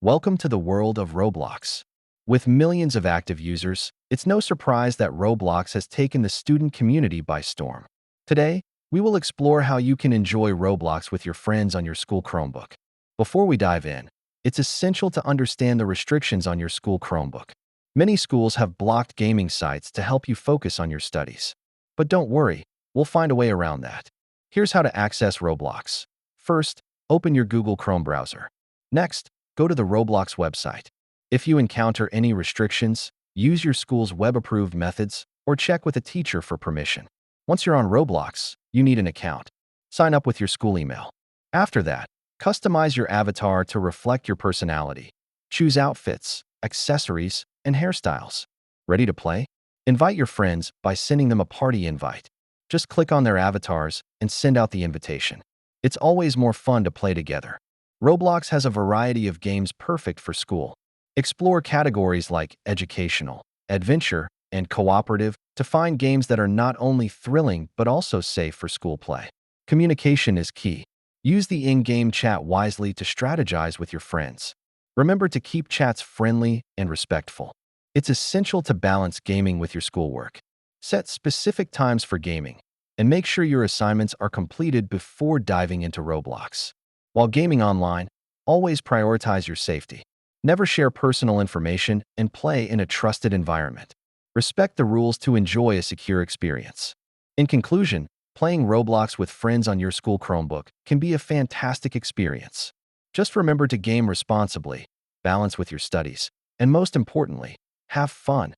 Welcome to the world of Roblox. With millions of active users, it's no surprise that Roblox has taken the student community by storm. Today, we will explore how you can enjoy Roblox with your friends on your school Chromebook. Before we dive in, it's essential to understand the restrictions on your school Chromebook. Many schools have blocked gaming sites to help you focus on your studies. But don't worry, we'll find a way around that. Here's how to access Roblox. First, open your Google Chrome browser. Next, go to the Roblox website. If you encounter any restrictions, use your school's web-approved methods or check with a teacher for permission. Once you're on Roblox, you need an account. Sign up with your school email. After that, customize your avatar to reflect your personality. Choose outfits, accessories, and hairstyles. Ready to play? Invite your friends by sending them a party invite. Just click on their avatars and send out the invitation. It's always more fun to play together. Roblox has a variety of games perfect for school. Explore categories like educational, adventure, and cooperative to find games that are not only thrilling but also safe for school play. Communication is key. Use the in-game chat wisely to strategize with your friends. Remember to keep chats friendly and respectful. It's essential to balance gaming with your schoolwork. Set specific times for gaming, and make sure your assignments are completed before diving into Roblox. While gaming online, always prioritize your safety. Never share personal information and play in a trusted environment. Respect the rules to enjoy a secure experience. In conclusion, playing Roblox with friends on your school Chromebook can be a fantastic experience. Just remember to game responsibly, balance with your studies, and most importantly, have fun.